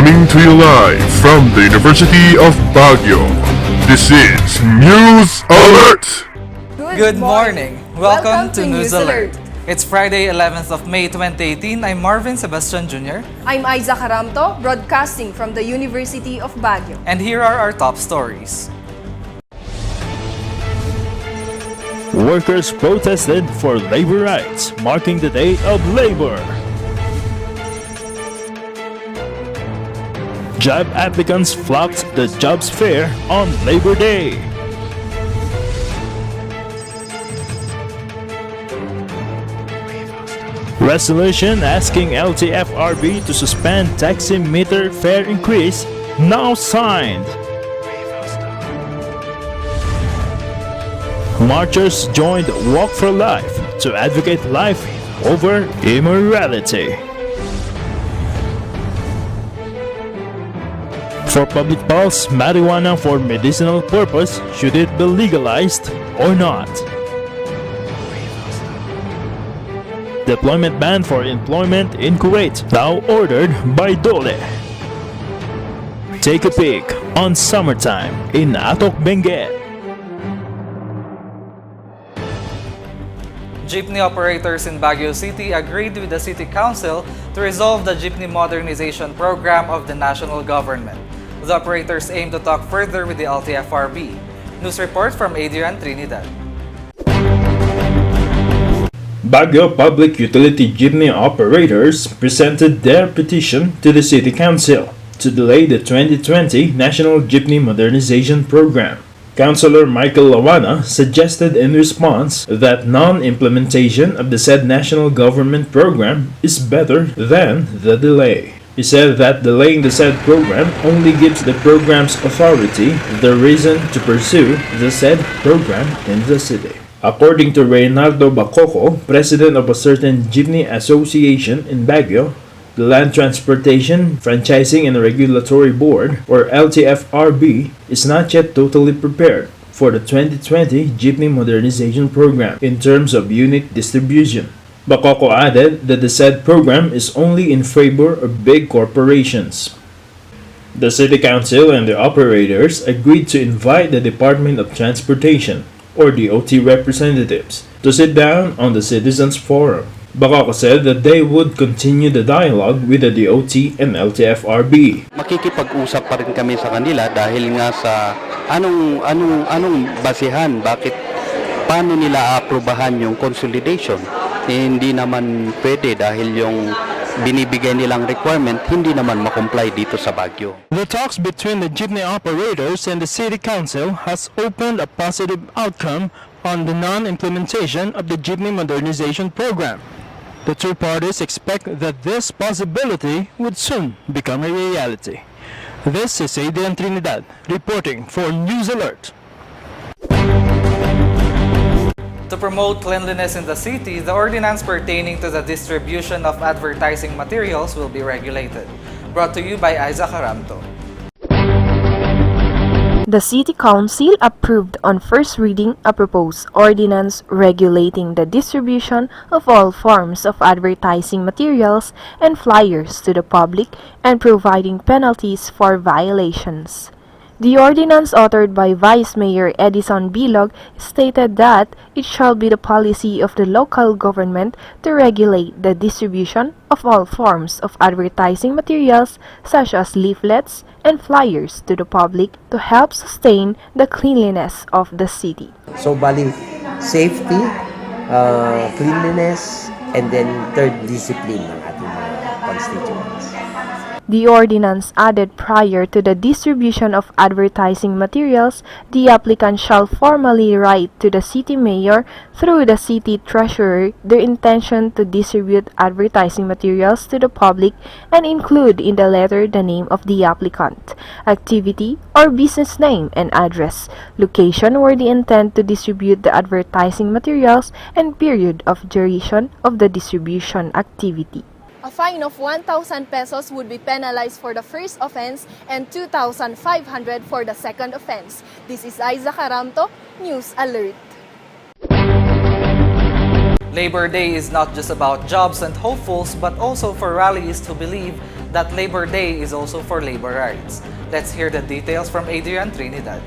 Coming to you live from the University of Baguio. This is News Alert! Good morning! Welcome to News Alert. It's Friday, 11th of May 2018. I'm Marvin Sebastian Jr. I'm Aiza Caramto, broadcasting from the University of Baguio. And here are our top stories. Workers protested for labor rights, marking the Day of Labor. Job applicants flocked the jobs fair on Labor Day. Resolution asking LTFRB to suspend taximeter fare increase now signed. Marchers joined Walk for Life to advocate life over immorality. For public pulse, marijuana for medicinal purpose, should it be legalized or not? Deployment ban for employment in Kuwait, now ordered by Dole. Take a peek on summertime in Atok Benguet. Jeepney operators in Baguio City agreed with the City Council to resolve the jeepney modernization program of the national government. The operators aim to talk further with the LTFRB. News report from Adrian Trinidad. Baguio Public Utility Jeepney operators presented their petition to the City Council to delay the 2020 National Jeepney Modernization Program. Councilor Michael Lawana suggested in response that non-implementation of the said national government program is better than the delay. He said that delaying the said program only gives the program's authority the reason to pursue the said program in the city. According to Reynaldo Bacoco, president of a certain jeepney association in Baguio, the Land Transportation, Franchising and Regulatory Board, or LTFRB, is not yet totally prepared for the 2020 Jeepney Modernization Program in terms of unit distribution. Bacoco added that the said program is only in favor of big corporations. The City Council and the operators agreed to invite the Department of Transportation, or DOT representatives, to sit down on the Citizens Forum. Bacoco said that they would continue the dialogue with the DOT and LTFRB. Makikipag-usap pa rin kami sa kanila dahil nga sa anong basihan, paano nila aprobahan yung consolidation. Hindi naman pwede dahil yung binibigay nilang requirement hindi naman makomply dito sa Baguio. The talks between the jeepney operators and the City Council has opened a positive outcome on the non-implementation of the Jeepney Modernization Program. The two parties expect that this possibility would soon become a reality. This is Adrian Trinidad reporting for News Alert. To promote cleanliness in the city, the ordinance pertaining to the distribution of advertising materials will be regulated. Brought to you by Aiza Caramto. The City Council approved on first reading a proposed ordinance regulating the distribution of all forms of advertising materials and flyers to the public and providing penalties for violations. The ordinance authored by Vice Mayor Edison Bilog stated that it shall be the policy of the local government to regulate the distribution of all forms of advertising materials such as leaflets and flyers to the public to help sustain the cleanliness of the city. So, bali, safety, cleanliness, and then third, discipline ng ating mga constituents. The ordinance added prior to the distribution of advertising materials, the applicant shall formally write to the city mayor through the city treasurer their intention to distribute advertising materials to the public and include in the letter the name of the applicant, activity or business name and address, location where they intend to distribute the advertising materials, and period of duration of the distribution activity. A fine of 1,000 pesos would be penalized for the first offense and 2,500 for the second offense. This is Aiza Caramto, News Alert. Labor Day is not just about jobs and hopefuls, but also for rallies who believe that Labor Day is also for labor rights. Let's hear the details from Adrian Trinidad.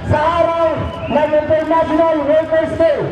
Sa araw ng International Workers' Day.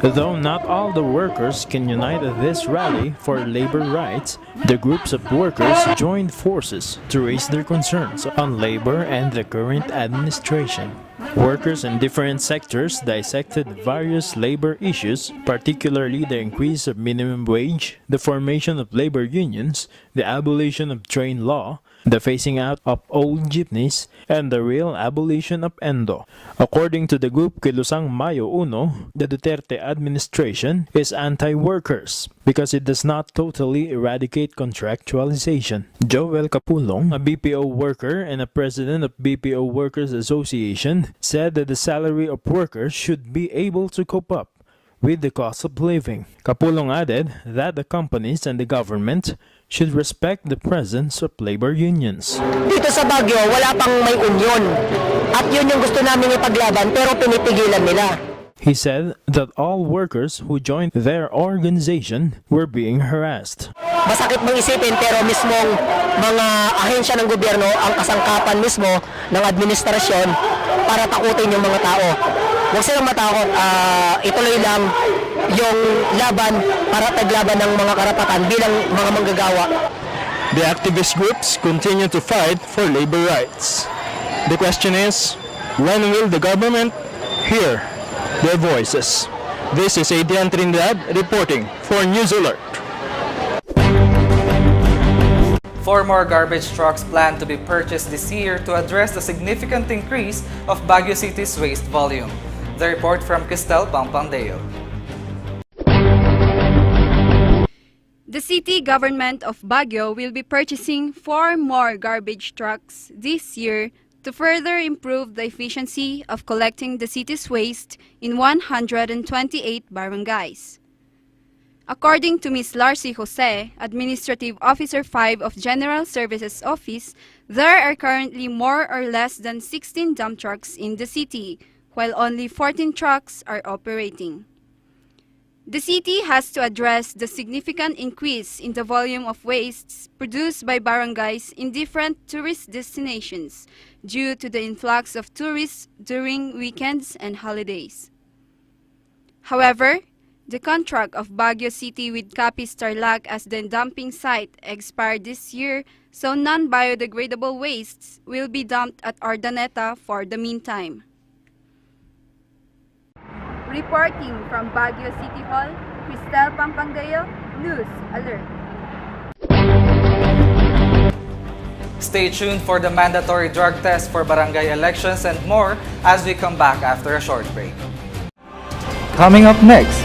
Though not all the workers can unite at this rally for labor rights, the groups of workers joined forces to raise their concerns on labor and the current administration. Workers in different sectors dissected various labor issues, particularly the increase of minimum wage, the formation of labor unions, the abolition of train law, the phasing out of old jeepneys, and the real abolition of ENDO. According to the group Kilusang Mayo Uno, the Duterte administration is anti-workers because it does not totally eradicate contractualization. Joel Capulong, a BPO worker and a president of BPO Workers Association, said that the salary of workers should be able to cope up with the cost of living. Capulong added that the companies and the government should respect the presence of labor unions. Dito sa Baguio, wala pang may union. At yun yung gusto namin ipaglaban pero pinipigilan nila. He said that all workers who joined their organization were being harassed. Masakit mong isipin pero mismong mga ahensya ng gobyerno ang kasangkapan mismo ng administrasyon para takutin yung mga tao. Huwag silang matakot, ituloy lang yung laban para taglaban ng mga karapatan bilang mga manggagawa. The activist groups continue to fight for labor rights. The question is, when will the government hear their voices? This is Adrian Trinidad reporting for News Alert. 4 more garbage trucks plan to be purchased this year to address the significant increase of Baguio City's waste volume. The report from Cristel Pampandeo. The city government of Baguio will be purchasing 4 more garbage trucks this year to further improve the efficiency of collecting the city's waste in 128 barangays. According to Ms. Larcy Jose, Administrative Officer 5 of General Services Office, there are currently more or less than 16 dump trucks in the city, while only 14 trucks are operating. The city has to address the significant increase in the volume of wastes produced by barangays in different tourist destinations due to the influx of tourists during weekends and holidays. However, the contract of Baguio City with Capiz Tarlac as the dumping site expired this year, so non-biodegradable wastes will be dumped at Ordaneta for the meantime. Reporting from Baguio City Hall, Cristel Pampandeo, News Alert. Stay tuned for the mandatory drug test for barangay elections and more as we come back after a short break. Coming up next,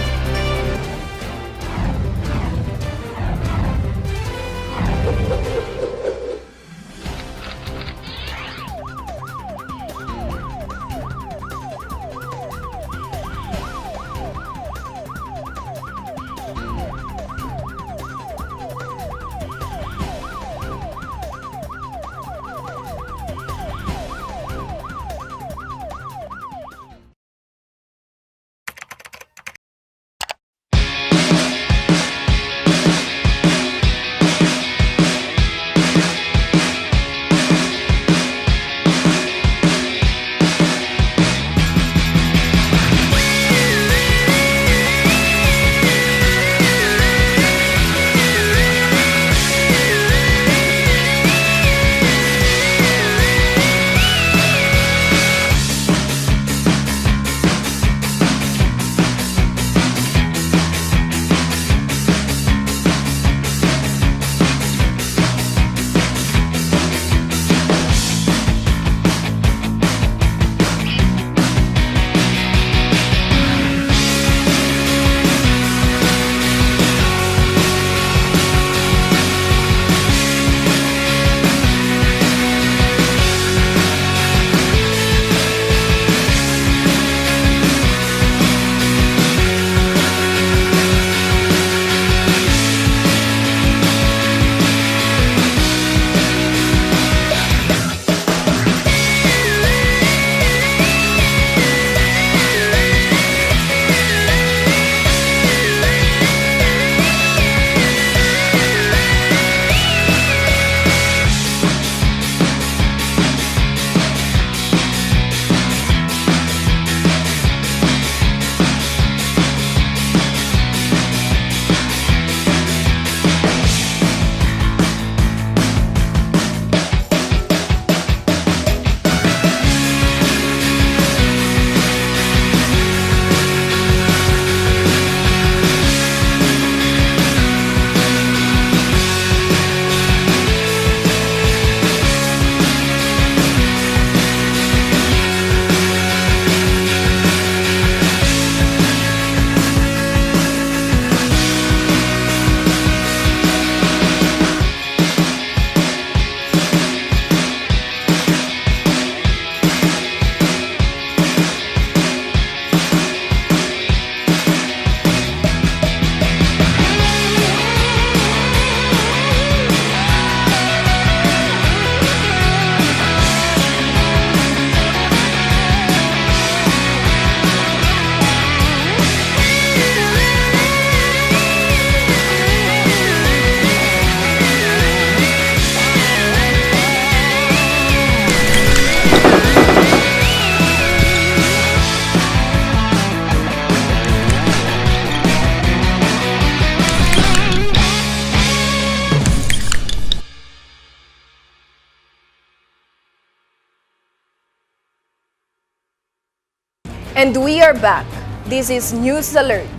And we are back. This is News Alert.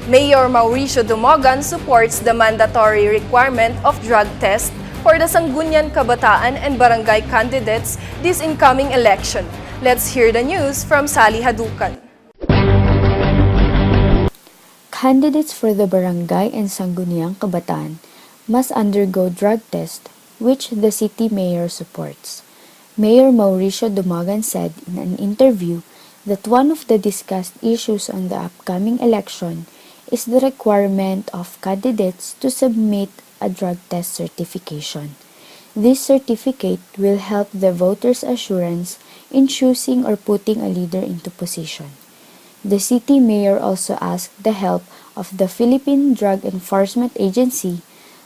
Mayor Mauricio Dumogan supports the mandatory requirement of drug test for the Sangguniang Kabataan and Barangay candidates this incoming election. Let's hear the news from Sally Hadukan. Candidates for the Barangay and Sangguniang Kabataan must undergo drug test, which the city mayor supports. Mayor Mauricio Dumogan said in an interview that one of the discussed issues on the upcoming election is the requirement of candidates to submit a drug test certification. This certificate will help the voters' assurance in choosing or putting a leader into position. The city mayor also asked the help of the Philippine Drug Enforcement Agency,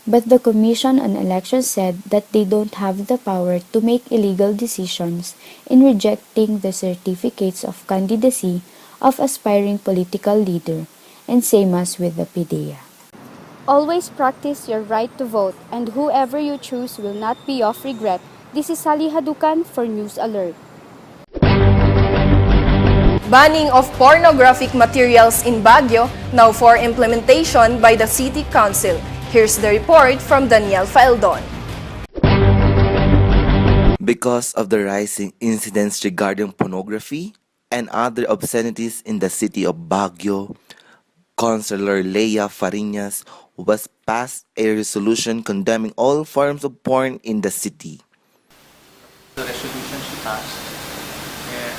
but the Commission on Elections said that they don't have the power to make illegal decisions in rejecting the certificates of candidacy of aspiring political leader, and same as with the PDEA. Always practice your right to vote, and whoever you choose will not be of regret. This is Sally Hadukan for News Alert. Banning of pornographic materials in Baguio now for implementation by the City Council. Here's the report from Daniel Faeldon. Because of the rising incidents regarding pornography and other obscenities in the city of Baguio, Councilor Leia Fariñas was passed a resolution condemning all forms of porn in the city. The resolution she passed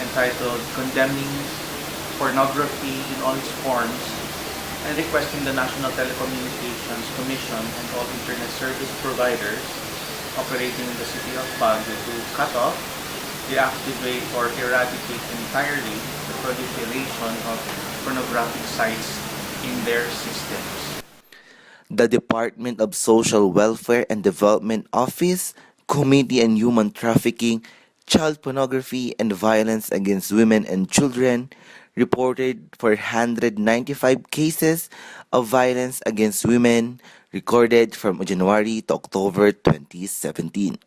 entitled Condemning Pornography in All Its Forms and requesting the National Telecommunications Commission and all internet service providers operating in the city of Baguio to cut off, deactivate, or eradicate entirely the proliferation of pornographic sites in their systems. The Department of Social Welfare and Development Office, Committee on Human Trafficking, Child Pornography and Violence Against Women and Children reported 495 cases of violence against women recorded from January to October 2017.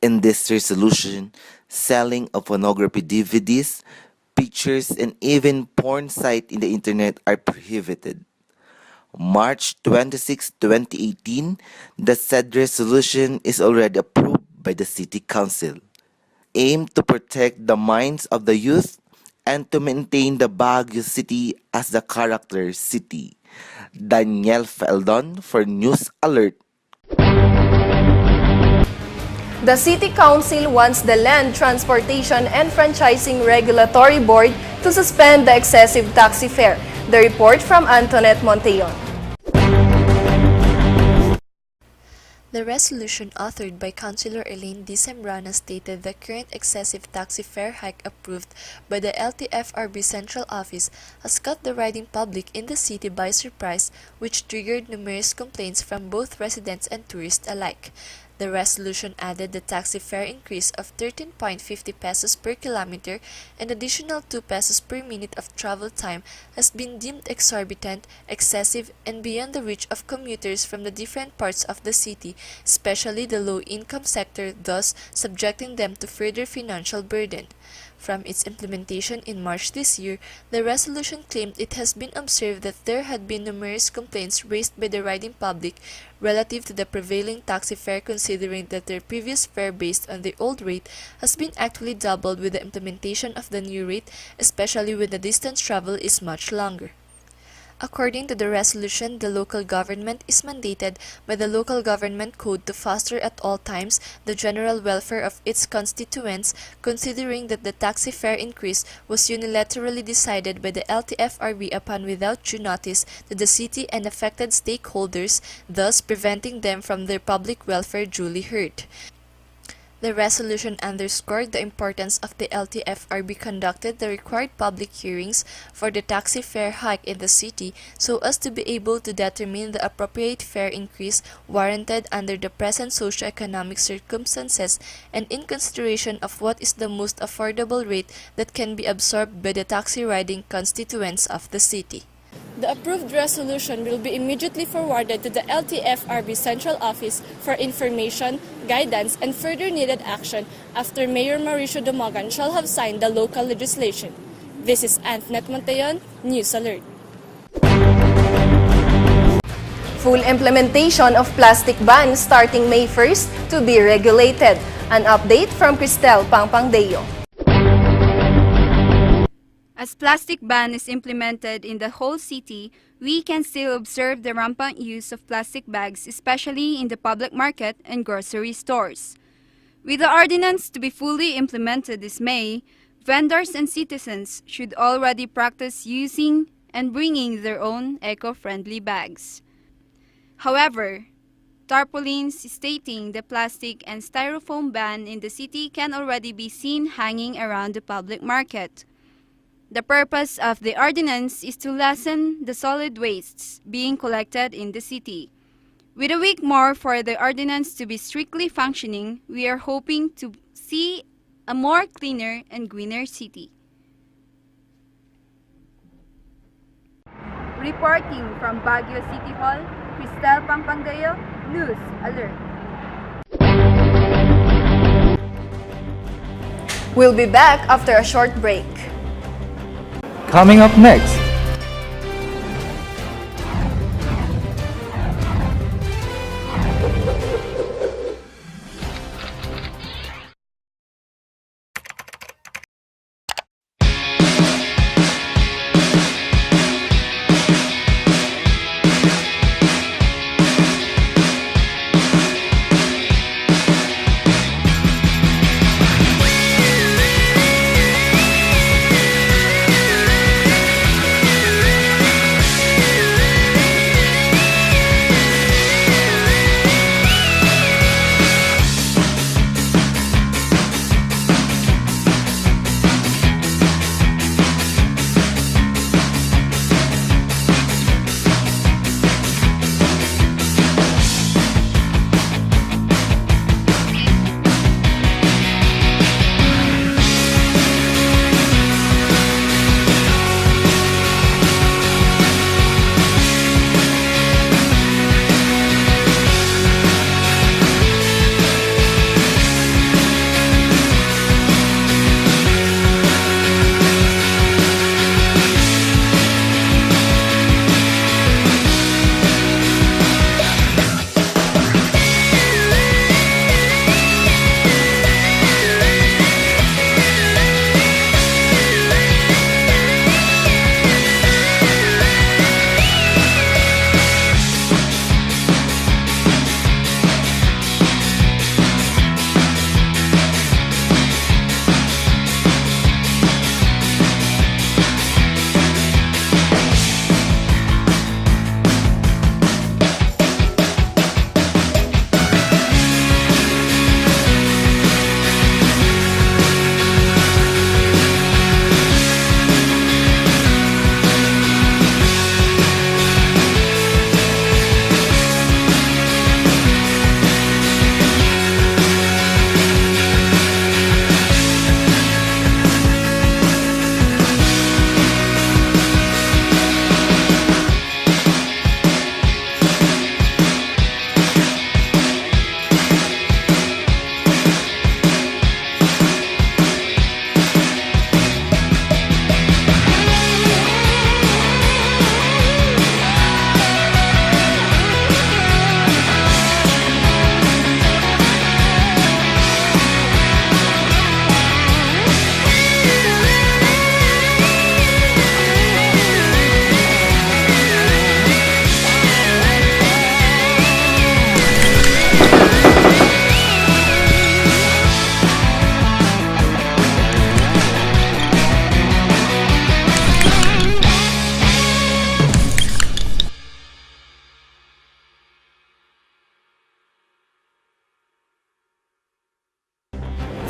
In this resolution, selling of pornography DVDs, pictures, and even porn sites in the internet are prohibited. March 26, 2018, the said resolution is already approved by the City Council. Aimed to protect the minds of the youth and to maintain the Baguio City as the character city. Daniel Faeldon for News Alert. The City Council wants the Land Transportation and Franchising Regulatory Board to suspend the excessive taxi fare. The report from Antoinette Monteon. The resolution authored by Councilor Elaine D. Sembrana stated the current excessive taxi fare hike approved by the LTFRB Central Office has caught the riding public in the city by surprise, which triggered numerous complaints from both residents and tourists alike. The resolution added the taxi fare increase of 13.50 pesos per kilometer and additional 2 pesos per minute of travel time has been deemed exorbitant, excessive, and beyond the reach of commuters from the different parts of the city, especially the low-income sector, thus subjecting them to further financial burden. From its implementation in March this year, the resolution claimed it has been observed that there had been numerous complaints raised by the riding public relative to the prevailing taxi fare, considering that their previous fare based on the old rate has been actually doubled with the implementation of the new rate, especially when the distance travel is much longer. According to the resolution, the local government is mandated by the Local Government Code to foster at all times the general welfare of its constituents, considering that the taxi fare increase was unilaterally decided by the LTFRB upon without due notice to the city and affected stakeholders, thus preventing them from their public welfare duly heard. The resolution underscored the importance of the LTFRB conducted the required public hearings for the taxi fare hike in the city so as to be able to determine the appropriate fare increase warranted under the present socio-economic circumstances and in consideration of what is the most affordable rate that can be absorbed by the taxi riding constituents of the city. The approved resolution will be immediately forwarded to the LTFRB Central Office for information, guidance, and further needed action after Mayor Mauricio Dumogan shall have signed the local legislation. This is Antoinette Monteon, News Alert. Full implementation of plastic ban starting May 1st to be regulated. An update from Cristel Pangpangdeo. As plastic ban is implemented in the whole city, we can still observe the rampant use of plastic bags, especially in the public market and grocery stores. With the ordinance to be fully implemented this May, vendors and citizens should already practice using and bringing their own eco-friendly bags. However, tarpaulins stating the plastic and styrofoam ban in the city can already be seen hanging around the public market. The purpose of the ordinance is to lessen the solid wastes being collected in the city. With a week more for the ordinance to be strictly functioning, we are hoping to see a more cleaner and greener city. Reporting from Baguio City Hall, Cristel Pampangdeo, News Alert. We'll be back after a short break. Coming up next,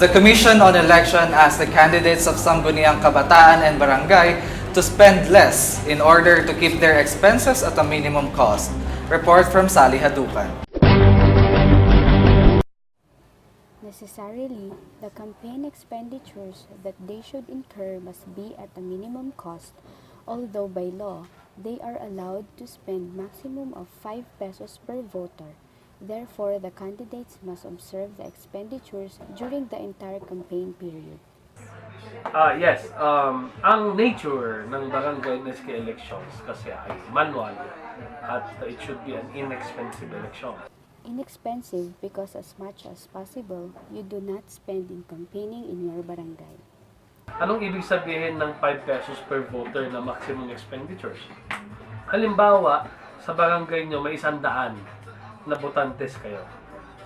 The Commission on Election asked the candidates of Sangguniang Kabataan and Barangay to spend less in order to keep their expenses at a minimum cost. Report from Sally Hadukan. Necessarily, the campaign expenditures that they should incur must be at a minimum cost, although by law, they are allowed to spend maximum of 5 pesos per voter. Therefore, the candidates must observe the expenditures during the entire campaign period. Yes, ang nature ng barangay NSK elections kasi ay manual at it should be an inexpensive election. Inexpensive because as much as possible, you do not spend in campaigning in your barangay. Anong ibig sabihin ng 5 pesos per voter na maximum expenditures? Halimbawa, sa barangay nyo may 100 na botantes kayo.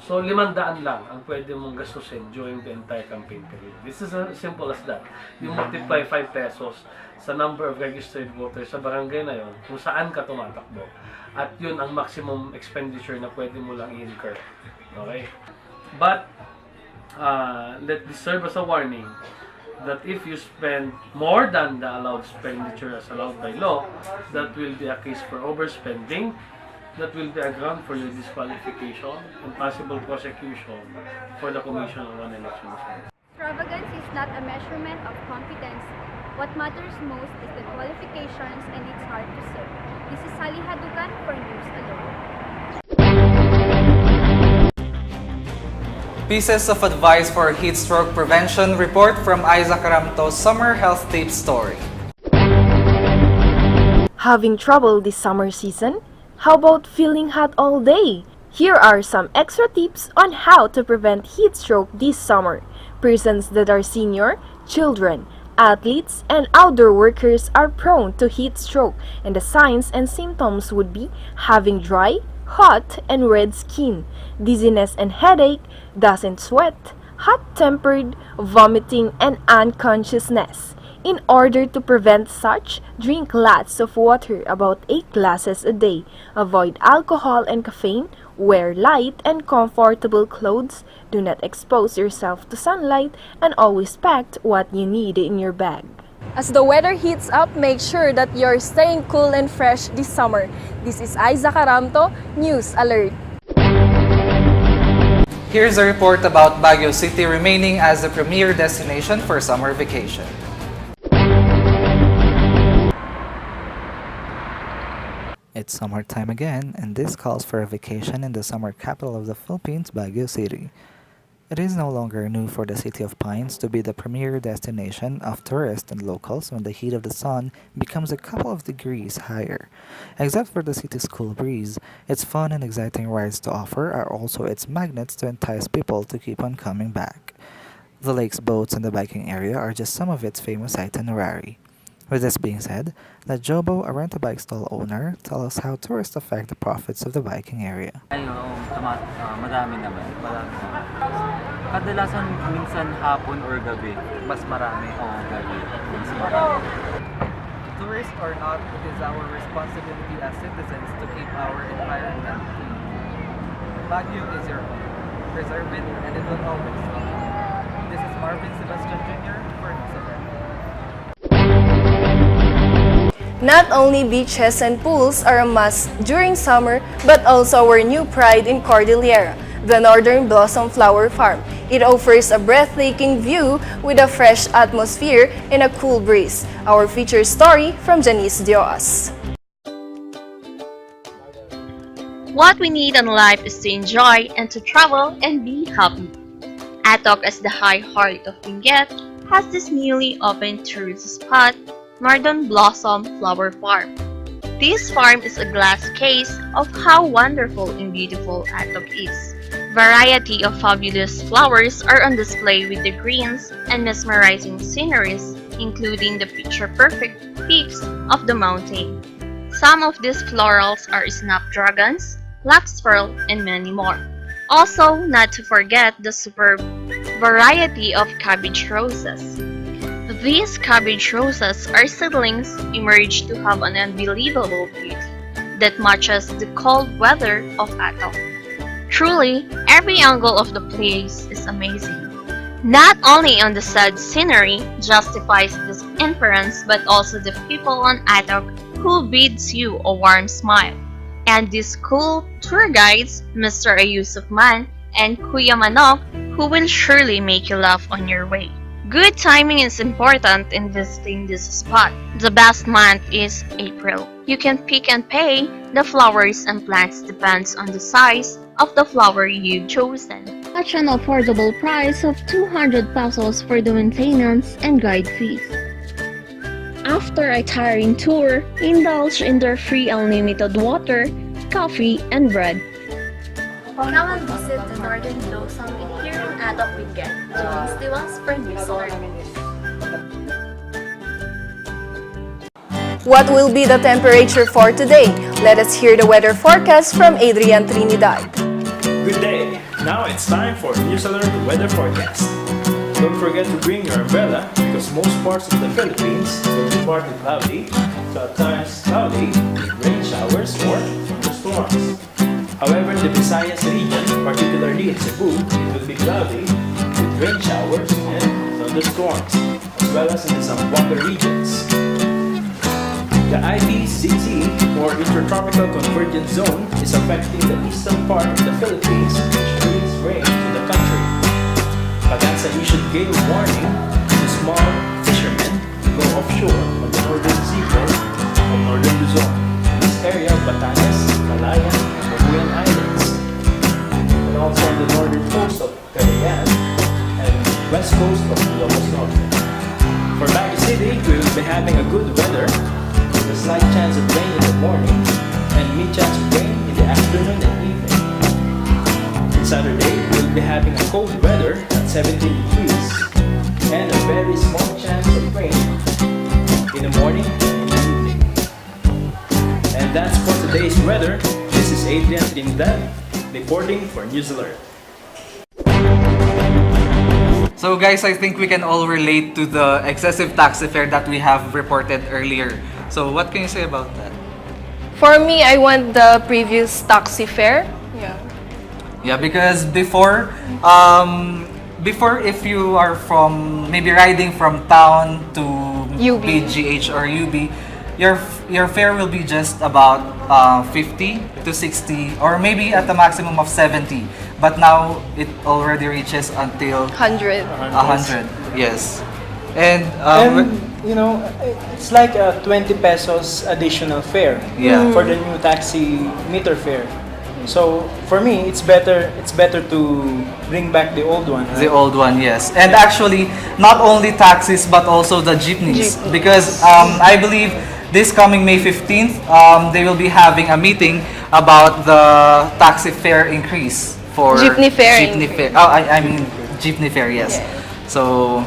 So, 500 lang ang pwede mong gastusin during the entire campaign period. This is as simple as that. You multiply 5 pesos sa number of registered voters sa barangay na yon kung saan ka tumatakbo. At yun ang maximum expenditure na pwede mo lang i-incur. Okay? But, let this serve as a warning that if you spend more than the allowed expenditure as allowed by law, that will be a case for overspending, that will be a ground for your disqualification and possible prosecution for the commission of an election. Extravagance is not a measurement of competence. What matters most is the qualifications and it's hard to say. This is Sally Hadugan for News Alone. Pieces of advice for heat stroke prevention report from Isaac Ramto's Summer Health Tips Story. Having trouble this summer season? How about feeling hot all day? Here are some extra tips on how to prevent heat stroke this summer. Persons that are senior, children, athletes, and outdoor workers are prone to heat stroke, and the signs and symptoms would be having dry, hot, and red skin, dizziness and headache, doesn't sweat, hot-tempered, vomiting, and unconsciousness. In order to prevent such, drink lots of water, about 8 glasses a day. Avoid alcohol and caffeine. Wear light and comfortable clothes. Do not expose yourself to sunlight, and always pack what you need in your bag. As the weather heats up, make sure that you're staying cool and fresh this summer. This is Isaac Aramto, News Alert. Here's a report about Baguio City remaining as the premier destination for summer vacation. It's summertime again, and this calls for a vacation in the summer capital of the Philippines, Baguio City. It is no longer new for the City of Pines to be the premier destination of tourists and locals when the heat of the sun becomes a couple of degrees higher. Except for the city's cool breeze, its fun and exciting rides to offer are also its magnets to entice people to keep on coming back. The lake's boats and the biking area are just some of its famous itinerary. With this being said, let Jobo, a rent-a-bike stall owner, tell us how tourists affect the profits of the biking area. Madami naman. Kadalasan minsan hapon or gabi. Mas marami. Oo, gabi. Mas marami. Tourist or not, it is our responsibility as citizens to keep our environment clean. Baguio is your home. Preserve it and it will always love you. This is Marvin Sebastian Jr. for News Alert. Not only beaches and pools are a must during summer, but also our new pride in Cordillera, the Northern Blossom Flower Farm. It offers a breathtaking view with a fresh atmosphere and a cool breeze. Our feature story from Janice Diaz. What we need in life is to enjoy and to travel and be happy. Atok, as the high heart of Benguet, has this newly opened tourist spot, Northern Blossom Flower Farm. This farm is a glass case of how wonderful and beautiful Atok is. Variety of fabulous flowers are on display with the greens and mesmerizing sceneries, including the picture-perfect peaks of the mountain. Some of these florals are snapdragons, larkspur, and many more. Also, not to forget the superb variety of cabbage roses. These cabbage roses are seedlings emerged to have an unbelievable beauty that matches the cold weather of Atok. Truly, every angle of the place is amazing. Not only on the sad scenery justifies this inference, but also the people on Atok who bids you a warm smile. And these cool tour guides, Mr. Ayusuf Man and Kuya Manok, who will surely make you laugh on your way. Good timing is important in visiting this spot. The best month is April. You can pick and pay the flowers and plants depends on the size of the flower you've chosen. at an affordable price of 200 pesos for the maintenance and guide fees. After a tiring tour, indulge in their free unlimited water, coffee, and bread. Come and visit the Northern Blossom here in Atok Benguet during Stiwas for News Alert. What will be the temperature for today? Let us hear the weather forecast from Adrian Trinidad. Good day! Now it's time for News Alert weather forecast. Don't forget to bring your umbrella because most parts of the Philippines will be partly cloudy, so at times cloudy, with rain showers or thunderstorms. However, in the Visayas region, particularly in Cebu, it will be cloudy, with rain showers and thunderstorms, as well as in the Zamboanga regions. The IBCT, or Intertropical Convergence Zone, is affecting the eastern part of the Philippines, which brings rain to the country. Pag-asa issued gale warning to small fishermen to go offshore on the northern seaboard of northern Luzon, this area of Batanes, Calayan, and Baguio Islands, and also on the northern coast of Cagayan and west coast of Ilocos Norte. For Baguio City, we will be having a good weather, with a slight chance of rain in the morning and mid-chance of rain in the afternoon and evening. On Saturday, we'll be having a cold weather at 17 degrees and a very small chance of rain in the morning and evening. And that's for today's weather. This is Adrian Trinidad reporting for News Alert. So guys, I think we can all relate to the excessive taxi fare that we have reported earlier. So what can you say about that? For me, I want the previous taxi fare. Yeah. Yeah, because before if you are from maybe riding from town to UB. BGH or UB, your fare will be just about 50 to 60 or maybe at the maximum of 70. But now it already reaches until 100. 100. Yes. And you know, it's like a 20 pesos additional fare Yeah. for the new taxi meter fare. So for me, it's better to bring back the old one. The old one, yes. And actually, not only taxis but also the jeepneys. Because I believe this coming May 15th, they will be having a meeting about the taxi fare increase for Jeepney fare Jeepney fare. Oh, I mean jeepney fare, yes. Yeah. So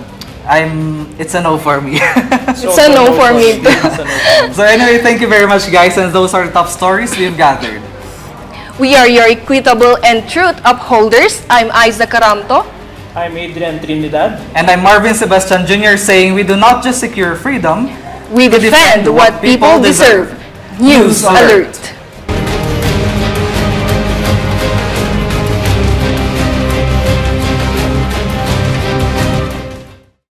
it's a no for me. It's a no for me. So anyway, thank you very much guys, and those are the top stories we've gathered. We are your equitable and truth upholders. I'm Isa Caramto. I'm Adrian Trinidad. And I'm Marvin Sebastian Jr. saying we do not just secure freedom, We defend what people deserve. News Alert.